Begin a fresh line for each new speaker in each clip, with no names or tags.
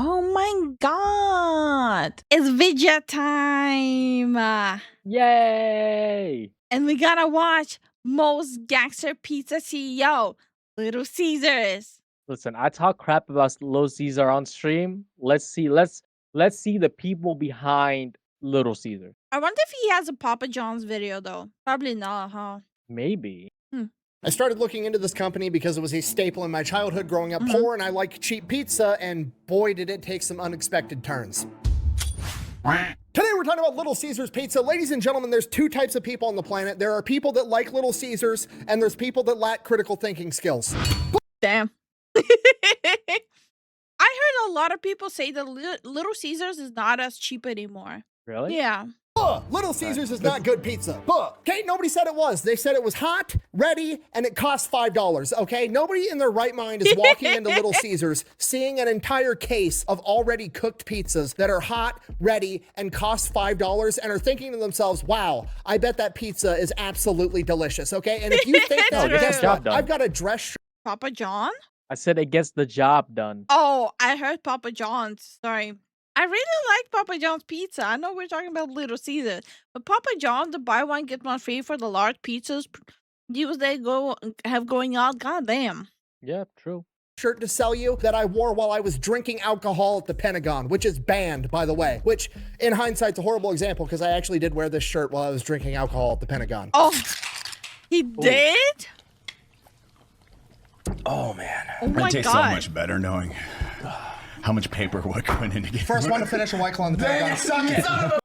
Oh my god! It's video time!
Yay!
And we gotta watch Most Gangster Pizza CEO, Little Caesars.
Listen, I talk crap about Little Caesar on stream. Let's see the people behind Little Caesar.
I wonder if he has a Papa John's video though. Probably not, huh?
Maybe.
I started looking into this company because it was a staple in my childhood growing up poor, and I like cheap pizza, and boy did it take some unexpected turns. Today we're talking about Little Caesars Pizza. Ladies and gentlemen, there's two types of people on the planet. There are people that like Little Caesars, and there's people that lack critical thinking skills.
Damn. I heard a lot of people say that Little Caesars is not as cheap anymore.
Really?
Yeah.
Little Caesars is not good pizza. Okay, nobody said it was. They said it was hot, ready, and it cost $5, okay? Nobody in their right mind is walking into Little Caesars, seeing an entire case of already cooked pizzas that are hot, ready, and cost $5, and are thinking to themselves, wow, I bet that pizza is absolutely delicious, okay? And if you think that, guess what? I've got a dress shirt.
Papa John?
I said it gets the job done.
Oh, I heard Papa John's. Sorry. I really like Papa John's pizza. I know we're talking about Little Caesars, but Papa John, the buy one get one free for the large pizzas deals they have going on. Goddamn.
Yeah, true.
Shirt to sell you that I wore while I was drinking alcohol at the Pentagon, which is banned, by the way, which in hindsight's a horrible example because I actually did wear this shirt while I was drinking alcohol at the Pentagon.
Oh, he did?
Oh man,
Oh my
it tastes
God.
so much better knowing how much paperwork went into getting
First one to finish a White Claw on the
Dang it,
Pentagon.
suck it, son of a-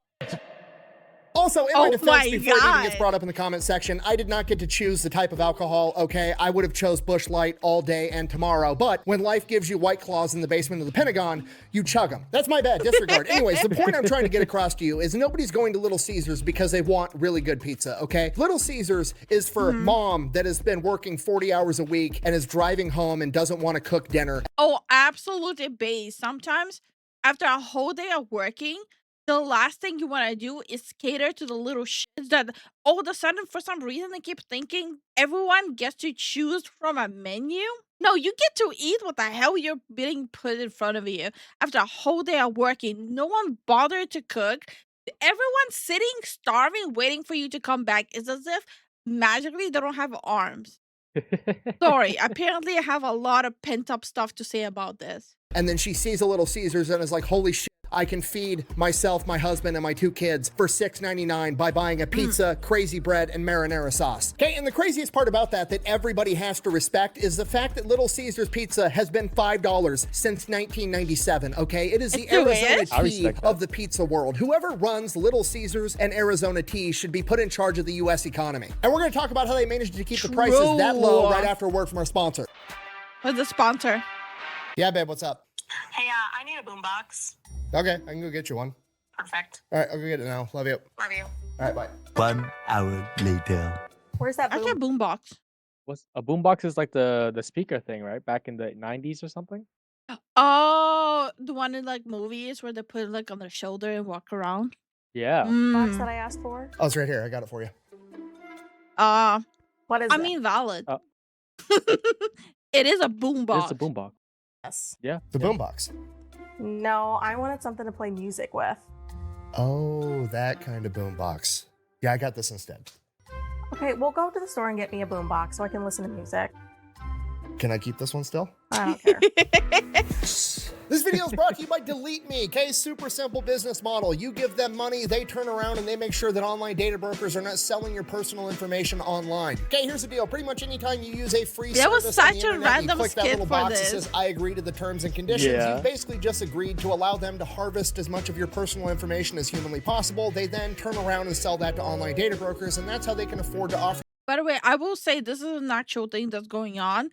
Also, in
Oh
my defense,
my
before it even
God.
gets brought up in the comment section, I did not get to choose the type of alcohol, okay? I would have chose Busch Light all day and tomorrow, but when life gives you White Claws in the basement of the Pentagon, you chug them. That's my bad, disregard. Anyways, the point I'm trying to get across to you is nobody's going to Little Caesars because they want really good pizza, okay? Little Caesars is for mom that has been working 40 hours a week and is driving home and doesn't want to cook dinner.
Oh, absolutely base. Sometimes after a whole day of working, the last thing you want to do is cater to the little shits that all of a sudden, for some reason, they keep thinking everyone gets to choose from a menu. No, you get to eat what the hell you're being put in front of you after a whole day of working. No one bothered to cook. Everyone's sitting, starving, waiting for you to come back. It's as if magically they don't have arms. Sorry, apparently I have a lot of pent-up stuff to say about this.
And then she sees a Little Caesars and is like, holy shit, I can feed myself, my husband, and my 2 kids for $6.99 by buying a pizza, crazy bread, and marinara sauce. Okay, and the craziest part about that everybody has to respect is the fact that Little Caesars pizza has been $5 since 1997, okay? It is the
It
Arizona
is?
I
tea
respect that.
of the pizza world. Whoever runs Little Caesars and Arizona tea should be put in charge of the U.S. economy. And we're gonna talk about how they managed to keep the prices that low right after a word from our sponsor.
What's the sponsor?
Yeah, babe, what's up?
Hey, I need a boombox.
Okay, I can go get you one.
Perfect.
All right, I'll go get it now. Love you.
Love you.
All right, bye.
1 hour later.
Where's that
I
boom?
get boombox.
What's a boombox is like the speaker thing, right? Back in the 90s or something?
Oh, the one in like movies where they put it like on their shoulder and walk around.
Yeah.
box
Mm.
that I asked for?
Oh, it's right here. I got it for you.
What is
I
it?
mean valid.
Oh.
It is a boombox.
It's a boombox.
Yes.
Yeah.
The
yeah.
boombox.
No, I wanted something to play music with.
Oh, that kind of boombox. Yeah, I got this instead.
Okay, we'll go to the store and get me a boombox so I can listen to music.
Can I keep this one still?
I don't care.
This video is brought to you by Delete Me, okay? Super simple business model. You give them money, they turn around and they make sure that online data brokers are not selling your personal information online. Okay, here's the deal. Pretty much anytime you use a free
There was
service on the
such a
internet,
random
you click that
skit
little
for
box that
this.
says, I agree to the terms and conditions.
Yeah.
You basically just agreed to allow them to harvest as much of your personal information as humanly possible. They then turn around and sell that to online data brokers, and that's how they can afford to offer
By the way, I will say this is an actual thing that's going on.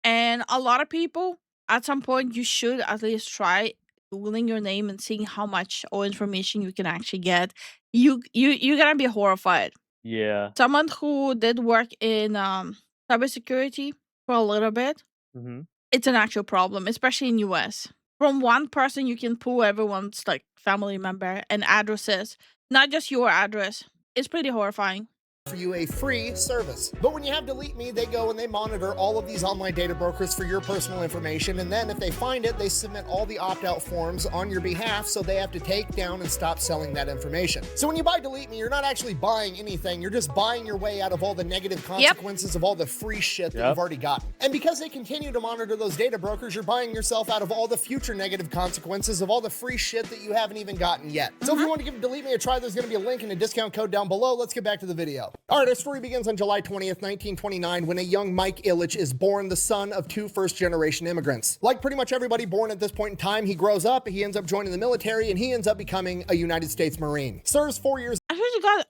And a lot of people, at some point, you should at least try Googling your name and seeing how much or information you can actually get. You're gonna be horrified.
Yeah.
Someone who did work in cybersecurity for a little bit,
Mm-hmm.
it's an actual problem, especially in US. From one person, you can pull everyone's like family member and addresses, not just your address. It's pretty horrifying.
for you a free service. But when you have Delete Me, they go and they monitor all of these online data brokers for your personal information, and then if they find it, they submit all the opt-out forms on your behalf, so they have to take down and stop selling that information. So when you buy Delete Me, you're not actually buying anything, you're just buying your way out of all the negative consequences of all the free shit that you've already gotten. And because they continue to monitor those data brokers, you're buying yourself out of all the future negative consequences of all the free shit that you haven't even gotten yet. So if you want to give Delete Me a try, there's going to be a link and a discount code down below. Let's get back to the video. All right, our story begins on July 20th, 1929, when a young Mike Ilitch is born, the son of two first-generation immigrants. Like pretty much everybody born at this point in time, he grows up, he ends up joining the military, and he ends up becoming a United States Marine. Serves 4 years.
I swear to God,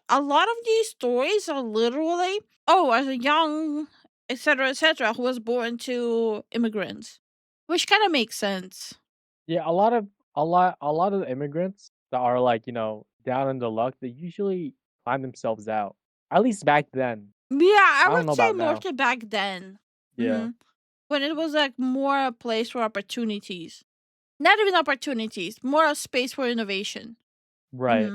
a lot of these stories are literally, oh, as a young, etc., who was born to immigrants, which kind of makes sense.
Yeah, a lot of the immigrants that are like, down in the luck, they usually find themselves out. At least back then.
Yeah, I
I don't know
would say
about
more
now.
to back then.
Yeah.
When it was like more a place for opportunities. Not even opportunities, more a space for innovation.
Right.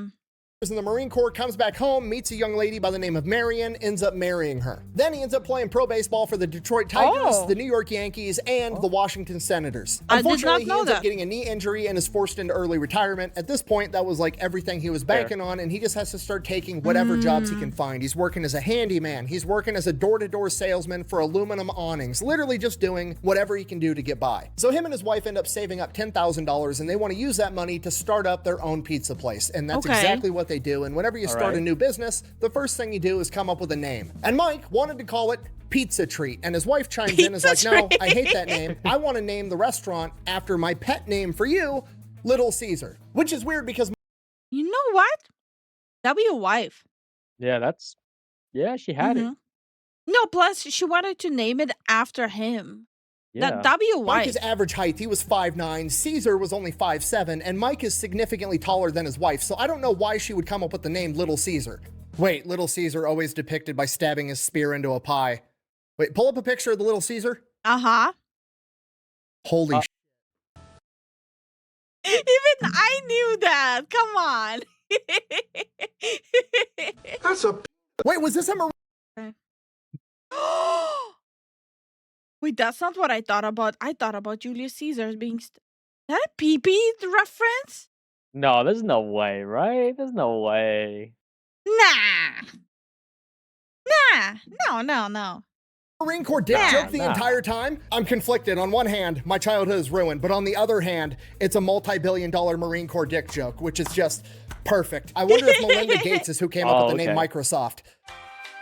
In the Marine Corps, comes back home, meets a young lady by the name of Marion, ends up marrying her. Then he ends up playing pro baseball for the Detroit Tigers, the New York Yankees, and the Washington Senators.
I did not
Unfortunately, he
know
ends up
that.
getting a knee injury and is forced into early retirement. At this point, that was like everything he was banking on, and he just has to start taking whatever jobs he can find. He's working as a handyman. He's working as a door-to-door salesman for aluminum awnings, literally just doing whatever he can do to get by. So him and his wife end up saving up $10,000, and they want to use that money to start up their own pizza place, and that's exactly what they do. And whenever you start a new business, the first thing you do is come up with a name. And Mike wanted to call it Pizza Treat, and his wife chimes in and is like, no, I hate that name. I want to name the restaurant after my pet name for you, Little Caesar. Which is weird because
You know what? That'd be your wife.
Yeah, she had it.
No, plus she wanted to name it after him.
Yeah.
That'd be your wife.
Mike is average height. He was 5'9". Caesar was only 5'7", and Mike is significantly taller than his wife, so I don't know why she would come up with the name Little Caesar. Wait, Little Caesar always depicted by stabbing his spear into a pie. Wait, pull up a picture of the Little Caesar. Holy
Even I knew that. Come on.
That's a... Wait, was this a Marine?
Wait, that's not what I thought about. I thought about Julius Caesar as being... that a pee-pee reference?
No, there's no way, right? There's no way.
Nah. No.
Marine Corps dick joke the entire time? I'm conflicted. On one hand, my childhood is ruined, but on the other hand, it's a multi-billion-dollar Marine Corps dick joke, which is just perfect. I wonder if Melinda Gates is who came up with the name Microsoft.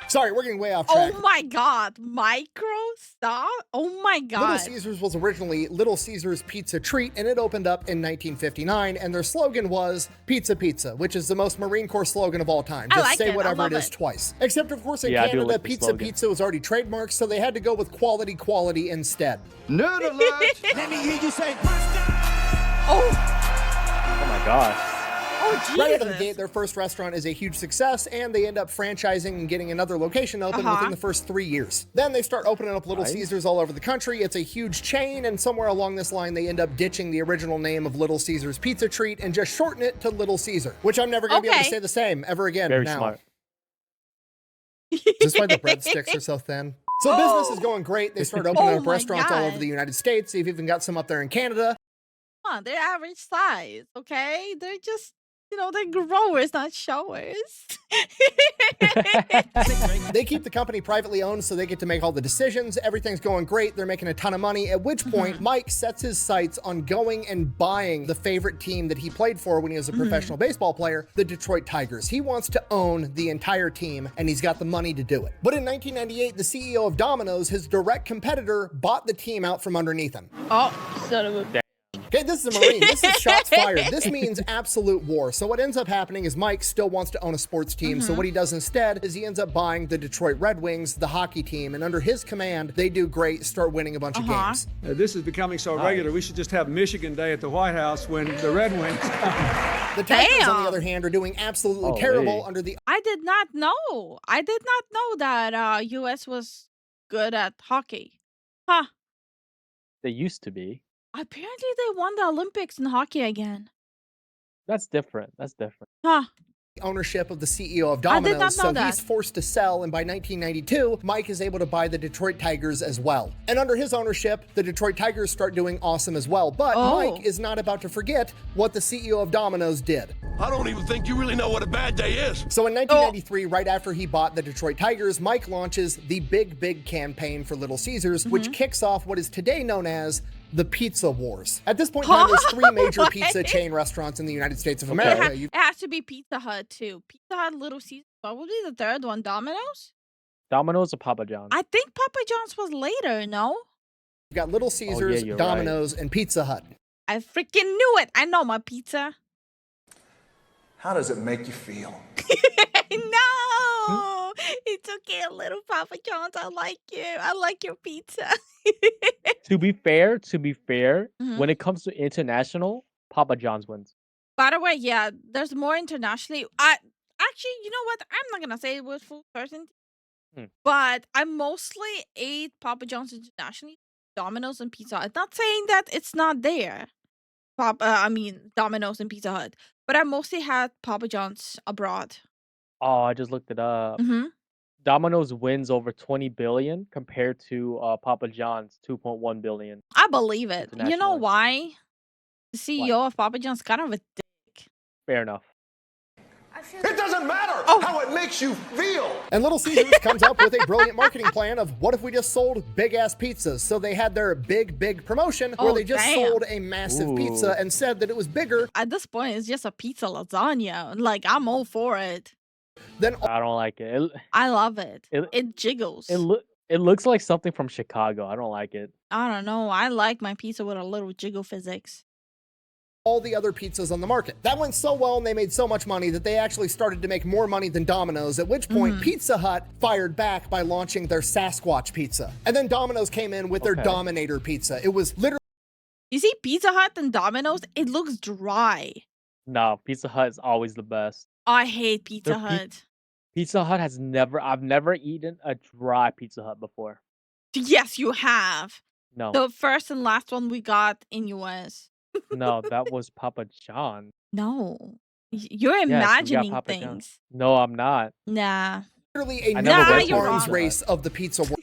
Sorry, we're getting way off track.
Oh my God, Microsoft? Oh my God.
Little Caesars was originally Little Caesars Pizza Treat, and it opened up in 1959, and their slogan was Pizza Pizza, which is the most Marine Corps slogan of all time. Just say whatever it is twice. Except, of course, in Canada, Pizza Pizza was already trademarked, so they had to go with quality instead.
Nerd alert! Let me hear you say pasta!
Oh my gosh.
Oh, Jesus.
Right out of the gate, their first restaurant is a huge success, and they end up franchising and getting another location open within the first 3 years. Then they start opening up Little Caesars all over the country. It's a huge chain, and somewhere along this line, they end up ditching the original name of Little Caesars Pizza Treat and just shorten it to Little Caesar, which I'm never going to be able to say the same ever again.
Very smart.
Is this why the breadsticks are so thin? So business is going great. They start opening up restaurants all over the United States. They've even got some up there in Canada.
Come on, they're average size, okay? They're just... they're growers, not showers.
They keep the company privately owned, so they get to make all the decisions. Everything's going great. They're making a ton of money, at which point Mike sets his sights on going and buying the favorite team that he played for when he was a professional baseball player, the Detroit Tigers. He wants to own the entire team, and he's got the money to do it. But in 1998, the CEO of Domino's, his direct competitor, bought the team out from underneath him.
Oh, son of a...
Okay, this is a Marine. This is shots fired. This means absolute war. So what ends up happening is Mike still wants to own a sports team. So what he does instead is he ends up buying the Detroit Red Wings, the hockey team. And under his command, they do great, start winning a bunch of games.
This is becoming so regular. We should just have Michigan Day at the White House when the Red Wings
The Tigers, on the other hand, are doing absolutely terrible under the...
I did not know. I did not know that U.S. was good at hockey. Huh.
They used to be.
Apparently they won the Olympics in hockey again.
That's different. That's different.
Huh.
ownership of the CEO of
I did not
Domino's,
know
so
that.
he's forced to sell, and by 1992, Mike is able to buy the Detroit Tigers as well. And under his ownership, the Detroit Tigers start doing awesome as well, but Mike is not about to forget what the CEO of Domino's did.
I don't even think you really know what a bad day is.
So in 1993, right after he bought the Detroit Tigers, Mike launches the Big campaign for Little Caesars, which kicks off what is today known as the Pizza Wars. At this point in time, there's 3 major pizza chain restaurants in the United States of America.
It has to be Pizza Hut too. Pizza Hut, Little Caesars. What would be the third one? Domino's?
Domino's or Papa John's?
I think Papa John's was later, no?
You've got Little Caesars,
you're
Domino's, and Pizza Hut.
I freaking knew it. I know my pizza.
How does it make you feel?
No! It's okay, little Papa John's. I like you. I like your pizza.
To be fair,
Mhm.
when it comes to international, Papa John's wins.
By the way, yeah, there's more internationally. I actually, you know what? I'm not gonna say it with full certainty, but I mostly ate Papa John's internationally, Domino's and Pizza Hut. Not saying that it's not there. Domino's and Pizza Hut, but I mostly had Papa John's abroad.
Oh, I just looked it up.
Mm-hmm.
Domino's wins over 20 billion compared to Papa John's 2.1 billion.
I believe it. You know
Internationally.
why? The CEO of Papa John's kind of a dick.
Fair enough.
It doesn't matter how it makes you feel.
And Little Caesars comes up with a brilliant marketing plan of what if we just sold big-ass pizzas? So they had their big promotion where they just sold a massive pizza and said that it was bigger.
At this point, it's just a pizza lasagna. Like, I'm all for it.
Then
I don't like it.
I love it.
It-
It jiggles.
It looks like something from Chicago. I don't like it.
I don't know. I like my pizza with a little jiggle physics.
all the other pizzas on the market. That went so well and they made so much money that they actually started to make more money than Domino's, at which point Pizza Hut fired back by launching their Sasquatch pizza. And then Domino's came in with their Dominator pizza. It was literally
You see Pizza Hut and Domino's, it looks dry.
No, Pizza Hut is always the best.
I hate Pizza
Their
Hut.
Pizza Hut has I've never eaten a dry Pizza Hut before.
Yes, you have.
No,
The first and last one we got in US.
no, that was Papa John.
No. You're
Yes, we got
imagining
Papa John.
things.
No, I'm not.
Nah.
a
I never
number
went to a
arms
Pizza
race of the pizza world.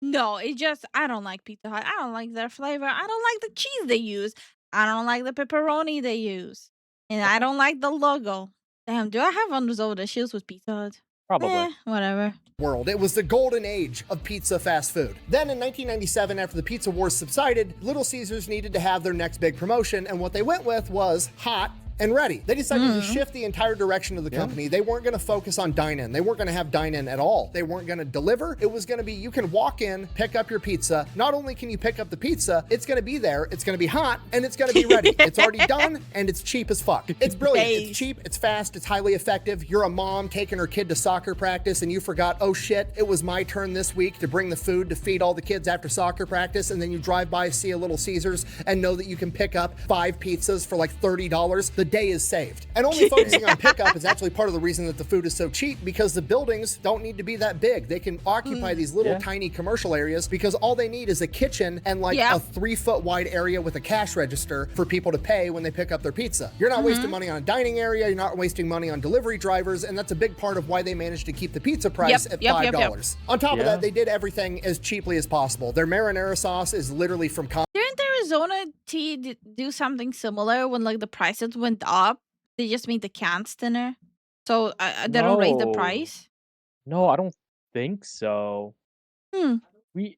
No, it just, I don't like Pizza Hut. I don't like their flavor. I don't like the cheese they use. I don't like the pepperoni they use. And I don't like the logo. Damn, do I have unresolved issues with Pizza Hut?
Probably.
Whatever.
World. It was the golden age of pizza fast food. Then in 1997, after the pizza wars subsided, Little Caesars needed to have their next big promotion, and what they went with was hot and ready. They decided to shift the entire direction of the company. They weren't going to focus on dine-in. They weren't going to have dine-in at all. They weren't going to deliver. It was going to be, you can walk in, pick up your pizza. Not only can you pick up the pizza, it's going to be there, it's going to be hot, and it's going to be ready. It's already done, and it's cheap as fuck. It's brilliant. It's cheap, it's fast, it's highly effective. You're a mom taking her kid to soccer practice, and you forgot, oh shit, it was my turn this week to bring the food to feed all the kids after soccer practice, and then you drive by, see a Little Caesars, and know that you can pick up 5 pizzas for like $30. The day is saved. And only focusing on pickup is actually part of the reason that the food is so cheap, because the buildings don't need to be that big. They can occupy these little tiny commercial areas because all they need is a kitchen and like a 3-foot wide area with a cash register for people to pay when they pick up their pizza. You're not wasting money on a dining area, you're not wasting money on delivery drivers, and that's a big part of why they managed to keep the pizza price at $5. On top of that, they did everything as cheaply as possible. Their marinara sauce is literally from
Didn't Arizona Tea do something similar when like the prices went up? They just made the cans thinner, so they don't raise the
No.
price.
No, I don't think so.
Hmm.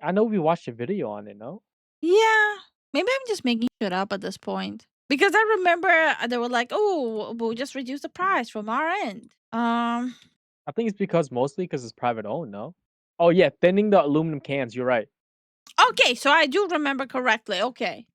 I know we watched a video on it, no?
Yeah, maybe I'm just making shit up at this point because I remember they were like, "Oh, we'll just reduce the price from our end."
I think it's mostly because it's private owned, no? Oh yeah, thinning the aluminum cans, you're right.
Okay, so I do remember correctly. Okay.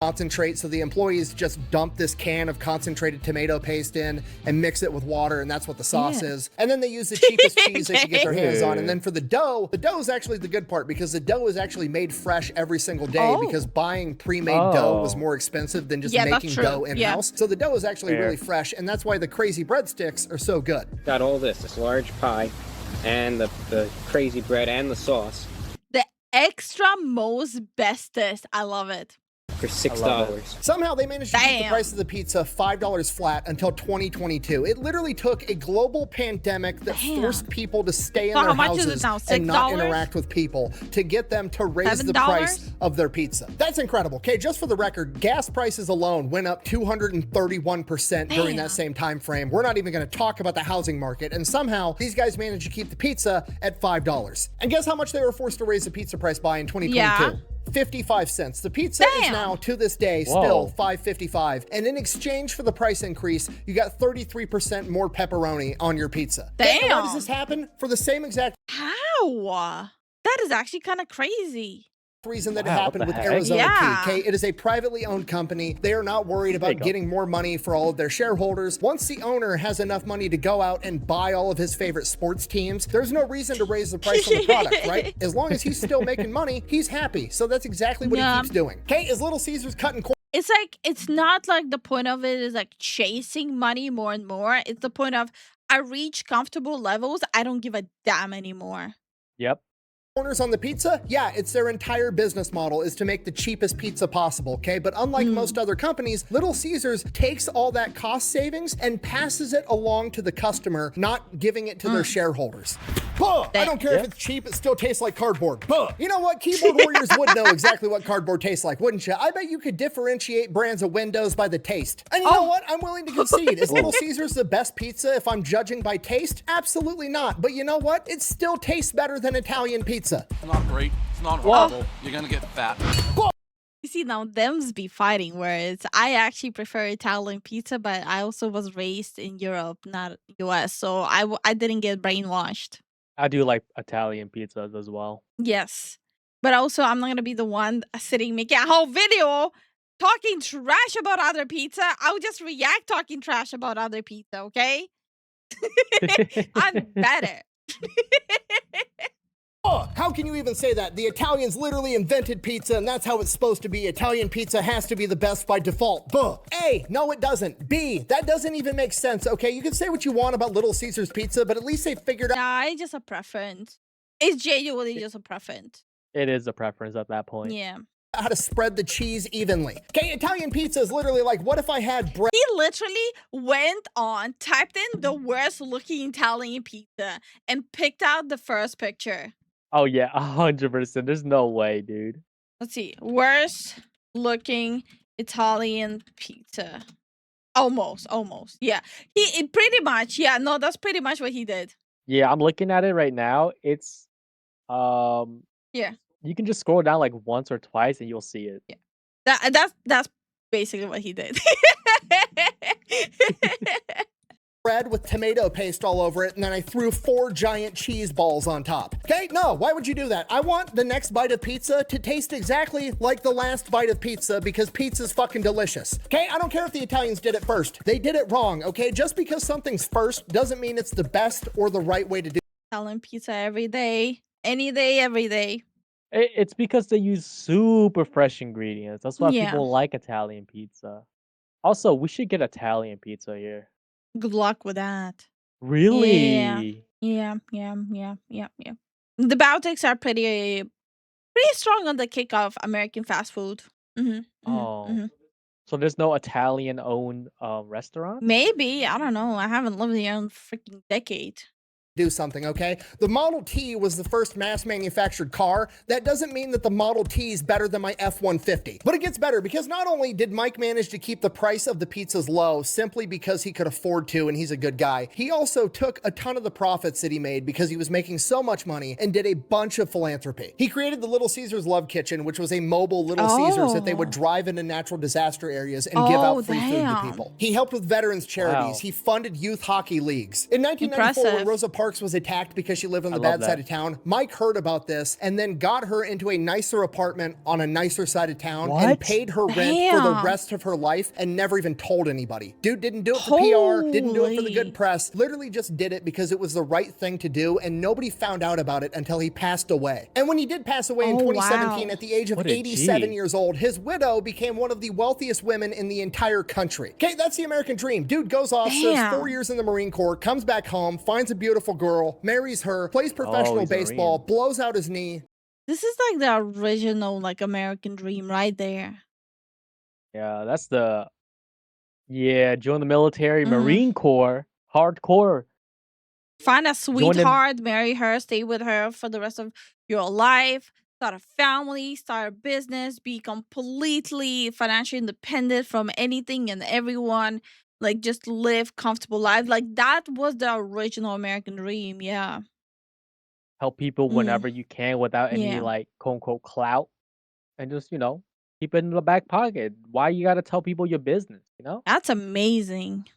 concentrate, so the employees just dump this can of concentrated tomato paste in and mix it with water, and that's what the sauce is. And then they use the cheapest cheese they can get their hands on. And then for the dough is actually the good part, because the dough is actually made fresh every single day, because buying pre-made dough was more expensive than just making dough in-house. So the dough is actually really fresh, and that's why the crazy breadsticks are so good.
Got all this large pie and the crazy bread and the sauce.
The extra most bestest. I love it.
for $6.
love it.
Somehow they managed to keep the
Damn.
price of the pizza $5 flat until 2022. It literally took a global pandemic that
Damn.
forced people to stay in
So
their
how much is it
houses
now,
and not
$6?
interact with people to get them to raise the
$7?
price of their pizza. That's incredible. Okay, just for the record, gas prices alone went up 231% during
Damn.
that same time frame. We're not even going to talk about the housing market, and somehow these guys managed to keep the pizza at $5. And guess how much they were forced to raise the pizza price by in 2022?
Yeah.
55 cents. The pizza is
Damn.
now, to this day,
Whoa.
still $5.55. And in exchange for the price increase, you got 33% more pepperoni on your pizza. Okay, and why does
Damn.
this happen? For the same exact
How? That is actually kind of crazy.
reason that it
Wow, what
happened
the
with
heck?
Arizona
Yeah.
Key. Okay, it is a privately owned company. They are not worried about
you go.
getting more money for all of their shareholders. Once the owner has enough money to go out and buy all of his favorite sports teams, there's no reason to raise the price on the product, right? As long as he's still making money, he's happy. So that's exactly what
Yeah.
he keeps doing. Okay, is Little Caesars cutting corners?
It's like, it's not like the point of it is like chasing money more and more. It's the point of, I reach comfortable levels. I don't give a damn anymore.
Yep.
On the pizza? Yeah, it's their entire business model is to make the cheapest pizza possible, okay? But unlike most other companies, Little Caesars takes all that cost savings and passes it along to the customer, not giving it to their shareholders. Buh! I don't care if it's cheap, it still tastes like cardboard. Buh! You know what? Keyboard warriors would know exactly what cardboard tastes like, wouldn't you? I bet you could differentiate brands of Windows by the taste. And you know what? I'm willing to concede. Is Little Caesars the best pizza if I'm judging by taste? Absolutely not. But you know what? It still tastes better than Italian pizza.
It's not great. It's not horrible. You're gonna get fat.
You see, now them's be fighting, whereas I actually prefer Italian pizza, but I also was raised in Europe, not US, so I didn't get brainwashed.
I do like Italian pizzas as well.
Yes. But also, I'm not going to be the one sitting making a whole video talking trash about other pizza. I'll just react talking trash about other pizza, okay? I'm better.
Oh, how can you even say that? The Italians literally invented pizza, and that's how it's supposed to be. Italian pizza has to be the best by default. Buh. A, no it doesn't. B, that doesn't even make sense, okay? You can say what you want about Little Caesars pizza, but at least they figured out
Nah, it's just a preference. It's genuinely just a preference.
It is a preference at that point.
Yeah.
how to spread the cheese evenly. Okay, Italian pizza is literally like, what if I had bread?
He literally went on, typed in the worst looking Italian pizza, and picked out the first picture.
Oh yeah, 100%. There's no way, dude.
Let's see. Worst looking Italian pizza. Almost. Yeah. He pretty much, yeah, no, that's pretty much what he did.
Yeah, I'm looking at it right now. It's
Yeah.
you can just scroll down like once or twice and you'll see it.
That's basically what he did.
Bread with tomato paste all over it, and then I threw 4 giant cheese balls on top. Okay, no, why would you do that? I want the next bite of pizza to taste exactly like the last bite of pizza because pizza's fucking delicious. Okay, I don't care if the Italians did it first. They did it wrong, okay? Just because something's first doesn't mean it's the best or the right way to do it.
Italian pizza every day. Any day, every day.
It's because they use super fresh ingredients. That's why
Yeah.
people like Italian pizza. Also, we should get Italian pizza here.
Good luck with that.
Really?
Yeah. The Baltics are pretty strong on the kick of American fast food.
Oh. So there's no Italian-owned restaurant?
Maybe, I don't know. I haven't lived here in a freaking decade.
Do something, okay? The Model T was the first mass manufactured car. That doesn't mean that the Model T is better than my F-150. But it gets better because not only did Mike manage to keep the price of the pizzas low simply because he could afford to and he's a good guy, he also took a ton of the profits that he made because he was making so much money and did a bunch of philanthropy. He created the Little Caesars Love Kitchen, which was a mobile Little Caesars that they would drive into natural disaster areas and give out free food to
damn.
people. He helped with veterans charities.
Wow.
He funded youth hockey leagues. In 1994, when
Impressive.
Rosa Parks was attacked because she lived on the
I
bad
love
side
that.
of town, Mike heard about this and then got her into a nicer apartment on a nicer side of town and
What?
paid her rent for the
Damn.
rest of her life and never even told anybody. Dude didn't do it for PR, didn't do it for the
Holy.
good press, literally just did it because it was the right thing to do and nobody found out about it until he passed away. And when he did pass away in
Oh,
2017
wow.
at the age of
What a
87
G.
years old, his widow became one of the wealthiest women in the entire country. Okay, that's the American dream. Dude goes off, serves
Damn.
4 years in the Marine Corps, comes back home, finds a beautiful girl, marries her, plays professional
he's a
baseball,
Marine.
blows out his knee.
This is like the original like American dream right there.
Yeah, that's the join the military,
Mhm.
Marine Corps, hardcore.
Find a
Join them.
sweetheart, marry her, stay with her for the rest of your life, start a family, start a business, be completely financially independent from anything and everyone, like just live comfortable life. Like that was the original American dream. Yeah.
Help people
Mm,
whenever you can without any
yeah.
like quote unquote clout, and just keep it in the back pocket. Why you gotta tell people your business?
That's amazing.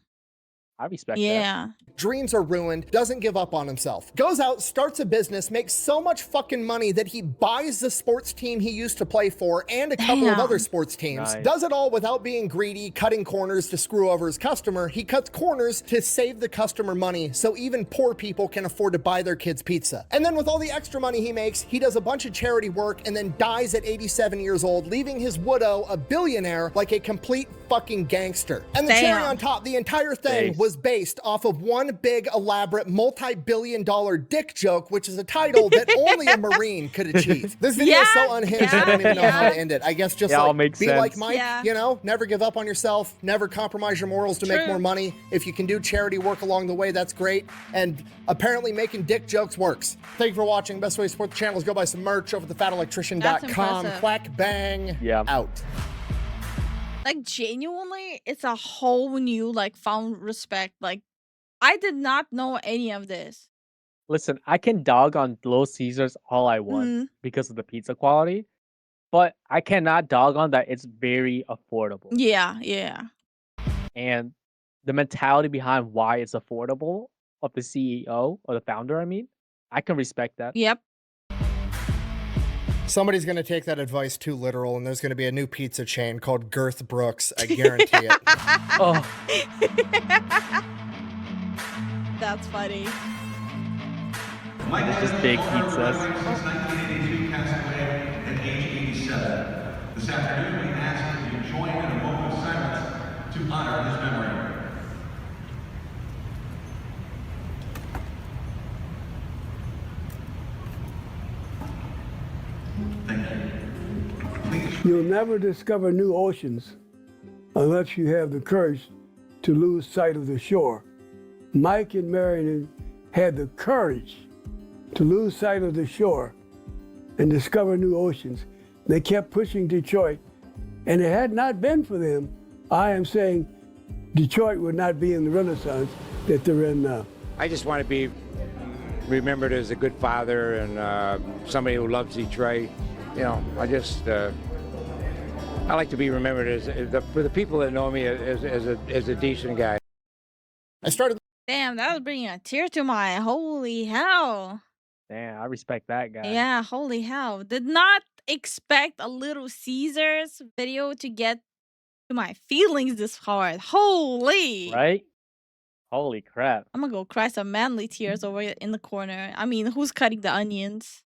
I respect that.
Yeah.
Dreams are ruined, doesn't give up on himself. Goes out, starts a business, makes so much fucking money that he buys the sports team he used to play for and a couple of other
Damn.
sports teams.
Nice.
Does it all without being greedy, cutting corners to screw over his customer. He cuts corners to save the customer money so even poor people can afford to buy their kids pizza. And then with all the extra money he makes, he does a bunch of charity work and then dies at 87 years old, leaving his widow a billionaire like a complete fucking gangster. And the cherry
Damn.
on top, the entire thing was based off of one big, elaborate, multi-billion-dollar dick joke, which is a title that only a Marine could achieve. This video is so unhinged, I don't even know how to end it. I guess just
all
like,
makes
be
sense.
like Mike, never give up on yourself, never compromise your morals to make more money. If you can do charity work along the way, that's great. And apparently making dick jokes works. Thank you for watching. Best way to support the channel is go buy some merch over at thefatelectrician.com.
That's
Quack bang out.
Like genuinely, it's a whole new like found respect. Like I did not know any of this.
Listen, I can dog on Little Caesars all I want because of the pizza quality, but I cannot dog on that it's very affordable.
Yeah, yeah.
And the mentality behind why it's affordable of the CEO or the founder, I can respect that.
Yep.
Somebody's going to take that advice too literal, and there's going to be a new pizza chain called Girth Brooks. I guarantee it.
Oh,
That's funny.
it's just big pizzas.
Since 1982, passed away at age 87. This afternoon, we ask that you join in a moment of silence to honor his memory. Thank you.
You'll never discover new oceans unless you have the courage to lose sight of the shore. Mike and Marion had the courage to lose sight of the shore and discover new oceans. They kept pushing Detroit, and it had not been for them, I am saying Detroit would not be in the renaissance that they're in now.
I just want to be remembered as a good father and somebody who loves Detroit. I like to be remembered as for the people that know me as a decent guy.
I started.
Damn, that was bringing a tear to my eye. Holy hell.
Damn, I respect that guy.
Yeah, holy hell. Did not expect a Little Caesars video to get to my feelings this hard. Holy.
Right? Holy crap.
I'm gonna go cry some manly tears over in the corner. I mean, who's cutting the onions?